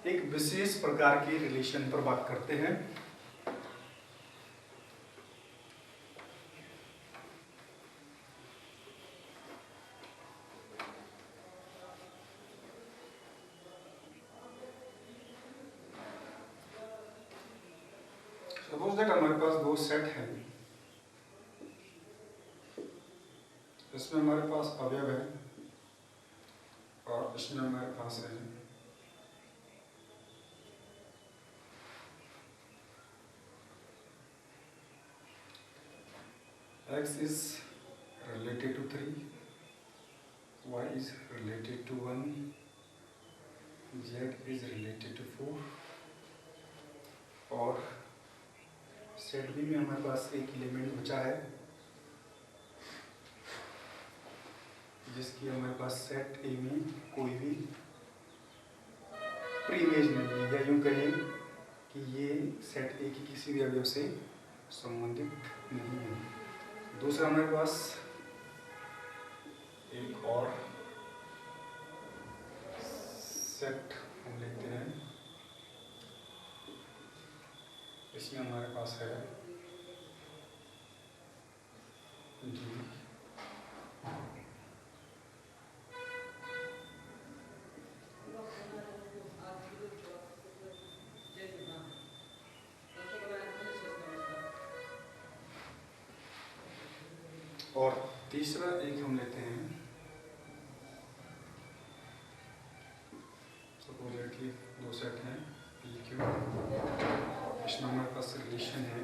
एक विशेष प्रकार के रिलेशन पर बात करते हैं। सपोज दैट हमारे पास दो सेट हैं, इसमें हमारे पास अवयव है और इसमें हमारे पास है x is related to 3, y is related to 1, z is related to 4 और सेट बी में हमारे पास एक एलिमेंट बचा है जिसकी हमारे पास सेट ए में कोई भी प्री इमेज नहीं है, या यूं कहें कि ये सेट ए की किसी भी अवयव से संबंधित नहीं है। दूसरा हमारे पास एक और सेट हम लेते हैं, इसमें हमारे पास है जी और तीसरा एक हम लेते हैं, सपोज दो सेट हैं पी क्यू, इसमें हमारे पास रिलेशन है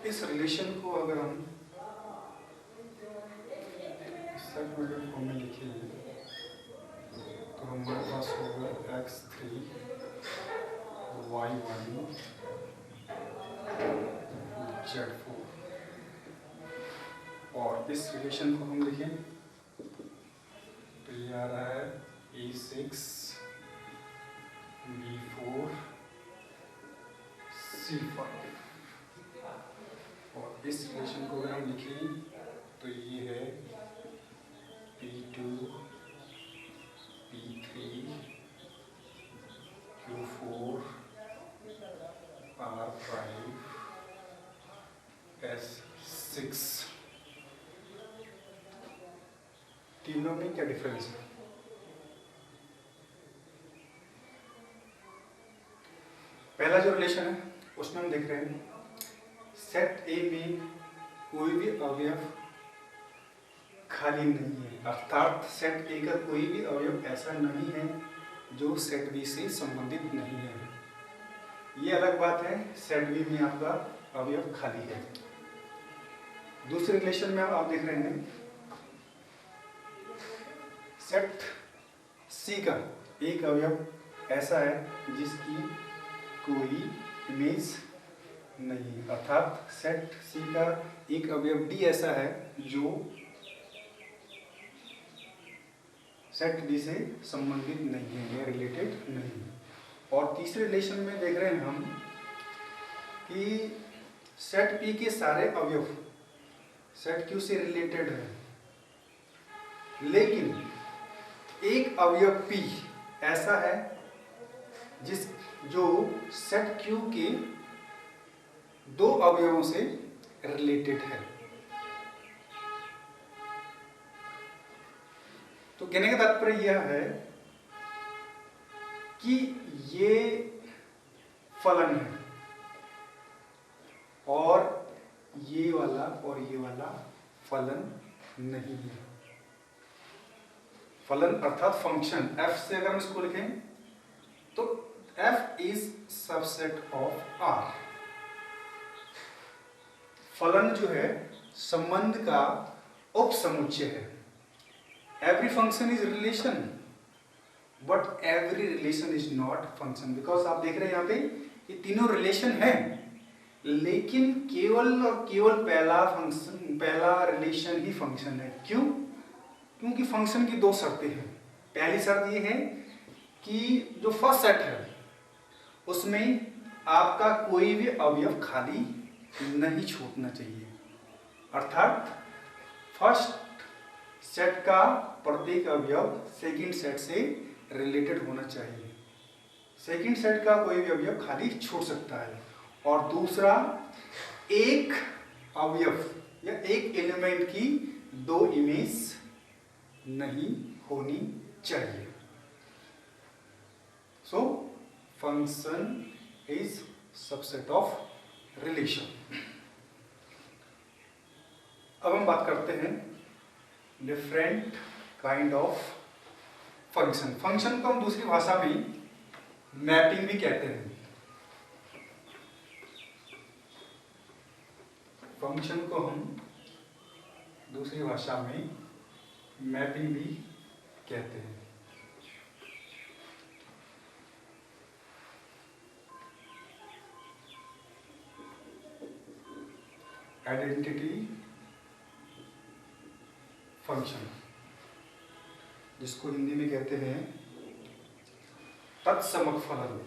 इस रिलेशन को अगर हम सेट मैट्रिक्स फॉर्म में लिखेंगे तो हमारे पास होगा x3 y1 z4 और इस रिलेशन को हम लिखें तो ये आ रहा है a6 b4 c5 और इस रिलेशन को अगर हम लिखें तो ये है P2 P3 Q4 R5 S6। तीनों में क्या डिफरेंस है? पहला जो रिलेशन है उसमें हम देख रहे हैं सेट ए में कोई भी अवयव खाली नहीं है, अर्थात सेट ए का कोई भी अवयव ऐसा नहीं है जो सेट बी से संबंधित नहीं है। ये अलग बात है, सेट बी में आपका अवयव खाली है। दूसरे रिलेशन में आप देख रहे हैं सेट सी का एक अवयव ऐसा है जिसकी कोई इमेज नहीं, अर्थात सेट सी का एक अवयव डी ऐसा है जो सेट डी से संबंधित नहीं है या रिलेटेड नहीं है। और तीसरे रिलेशन में देख रहे हैं हम कि सेट पी के सारे अवयव सेट क्यू से रिलेटेड है, लेकिन एक अवयव पी ऐसा है जो सेट क्यू के दो अवयवों से रिलेटेड है। तो कहने का तात्पर्य यह है कि ये फलन है और ये वाला फलन नहीं है। फलन अर्थात फंक्शन f से अगर हम इसको लिखें तो f is subset of r। फलन जो है संबंध का उपसमुच्चय है। Every function is relation but every relation is not function, because आप देख रहे हैं यहाँ पे ये तीनों रिलेशन है, लेकिन केवल और केवल पहला रिलेशन ही फंक्शन है। क्यों? क्योंकि फंक्शन की दो शर्तें हैं। पहली शर्त ये है कि जो फर्स्ट सेट है उसमें आपका कोई भी अवयव खाली नहीं छूटना चाहिए, अर्थात फर्स्ट सेट का प्रत्येक अवयव सेकंड सेट से रिलेटेड होना चाहिए। सेकंड सेट का कोई भी अवयव खाली छूट सकता है। और दूसरा, एक अवयव या एक एलिमेंट की दो इमेज नहीं होनी चाहिए। So function is subset of relation. अब हम बात करते हैं different kind of function. Function को हम दूसरी भाषा में मैपिंग भी कहते हैं। फंक्शन को हम दूसरी भाषा में मैपिंग भी कहते हैं। आइडेंटिटी फंक्शन, जिसको हिंदी में कहते हैं तत्समक फलन।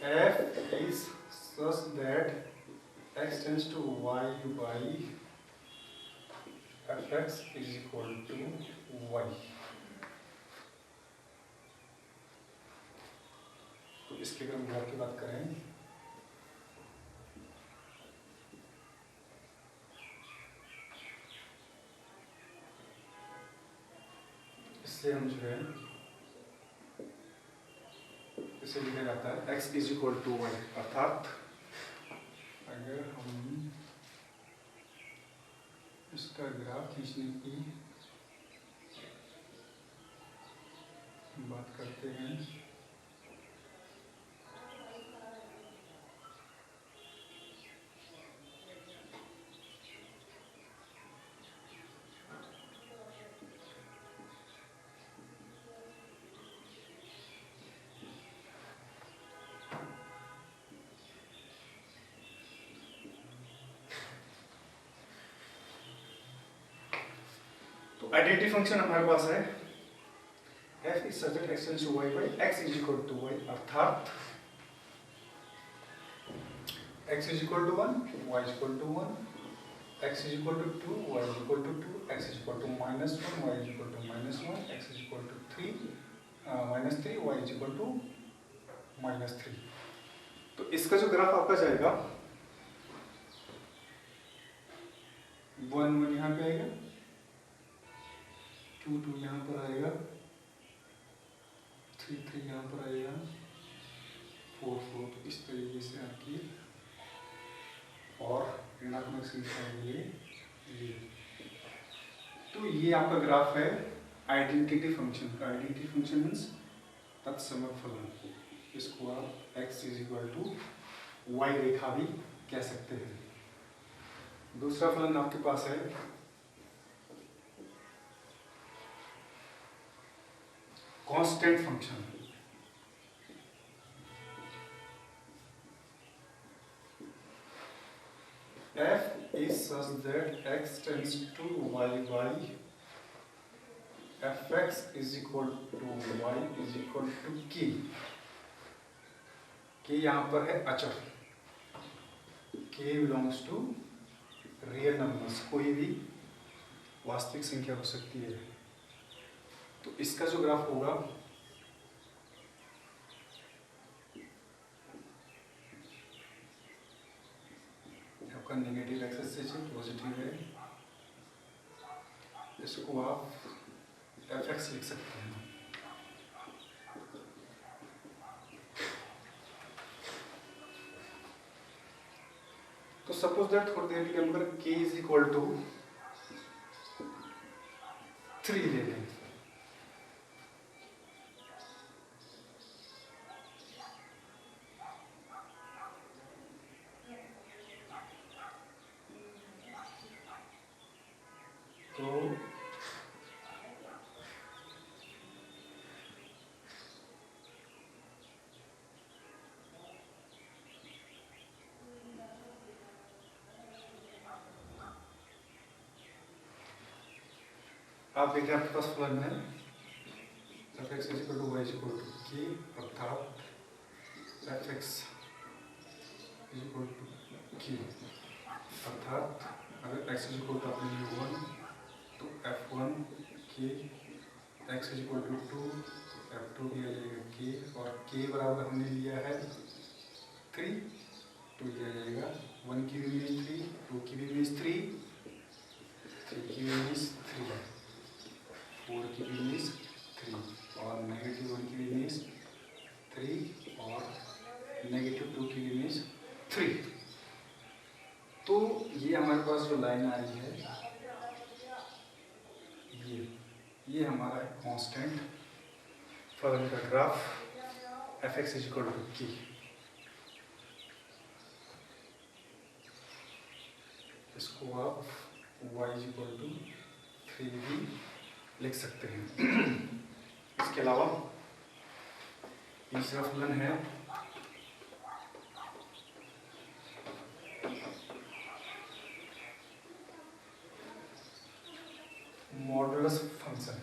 F is such that x tends to y by fx is equal to y। तो इसके अगर हम ग्राफ की बात करें, इससे हम जो है इसे लिखा जाता है x is equal to y. अर्थात अगर हम इसका ग्राफ खींचने की बात करते हैं आइडेंटिटी फंक्शन हमारे पास है f is such that x tends to y by x is equal to y। अर्थात x is equal to 1, y is equal to 1, x is equal to 2, y is equal to 2, x is equal to -1, y is equal to -1, x is equal to 3, -3, y is equal to -3। तो इसका जो graph आपका जाएगा 1 1 यहाँ पे आएगा, 2 2 यहाँ पर आएगा, 3 3 यहाँ पर आएगा, 4 4। तो इस तरीके से आपकी और ऋणात्मक संख्या ये। तो ये आपका ग्राफ है आइडेंटिटी फंक्शन का। आइडेंटिटी फंक्शन मीन्स तत्समक फलन। इसको आप x is equal to y रेखा भी कह सकते हैं। दूसरा फलन आपके पास है constant function. f is such that x tends to y by fx is equal to y is equal to k। k यहाँ पर है अचर। k belongs to real numbers, कोई भी वास्तविक संख्या हो सकती है। तो इसका जो ग्राफ होगा आपका नेगेटिव एक्सेस से पॉजिटिव है, इसको आप fx लिख सकते हैं। तो सपोज दैट थोड़ी देर के लिए हम k इज इक्वल टू 3 ले लें। आप देख रहे हैं आपके पास फलन है fx is equal to y is equal to k, अर्थात fx is equal to k, अर्थात अगर x इज इक्वल टू आपने लिया 1 तो f1 k, x is equal to 2 f2 भी आ जाएगा k, और k बराबर हमने लिया है 3, तो ये आ जाएगा 1 की भी इमेज 3, 2 की भी इमेज 3, 3 की भी इमेज 3, 4 की भी इमेज 3, और नेगेटिव 1 की भी इमेज 3, और नेगेटिव 2 की भी इमेज 3। तो ये हमारे पास जो लाइन आ रही है ये हमारा है कांस्टेंट फलन का graph fx is equal to k। इसको आप y इज इक्वल टू 3 भी लिख सकते हैं। इसके अलावा तीसरा फलन है modulus function.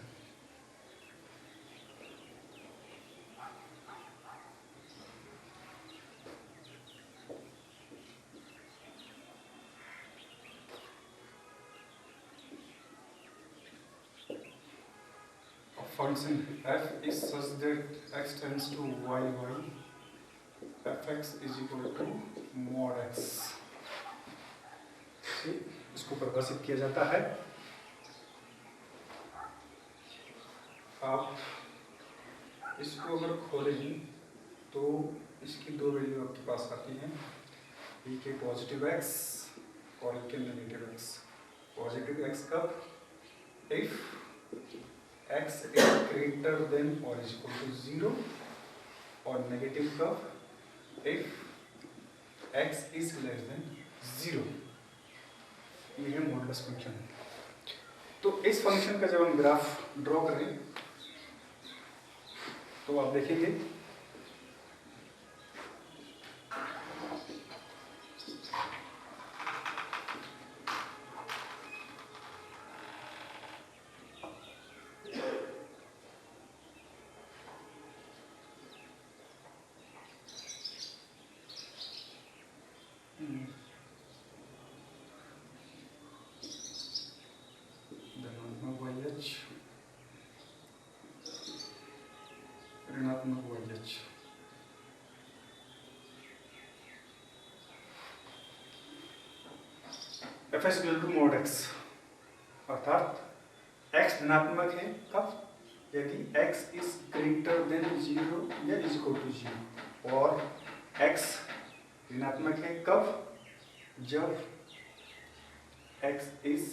Function f is such that x tends to y, fx is equal to mod x। इसको परिभाषित किया जाता है, आप इसको अगर खोलें तो इसकी दो वैल्यू आपके पास आती हैं, e के पॉजिटिव x और e के नेगेटिव x। पॉजिटिव x कब? If x is greater than or is equal to 0, और नेगेटिव कब? if x is less than 0। ये है मॉडुलस फंक्शन। तो इस फंक्शन का जब हम ग्राफ ड्रॉ करें तो आप देखेंगे धनात्मक YH, ऋणात्मक YH। fx equal to mod x, अर्थात x धनात्मक है कब? यदि x इज ग्रेटर देन 0 या इज इक्वल टू 0, और x ऋणात्मक है कब? जब x इज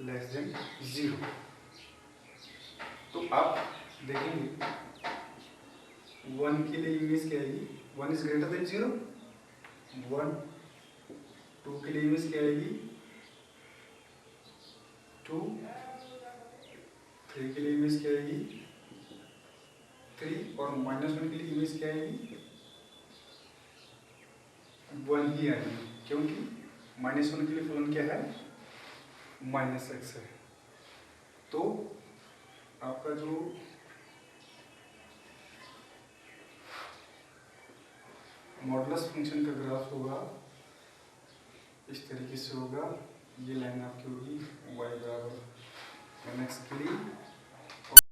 लेस देन 0। तो आप देखेंगे 1 के लिए इमेज क्या आएगी? 1 इज ग्रेटर देन 0, 1। 2 के लिए इमेज क्या आएगी? 2। 3 के लिए इमेज क्या आएगी? 3, और -1 के लिए इमेज क्या आएगी? 1 ही आएगी, क्योंकि -1 के लिए फलन क्या है? -x है। तो आपका जो मॉडुलस फंक्शन का ग्राफ होगा इस तरीके से होगा। ये लाइन आपकी होगी y बराबर mx के लिए,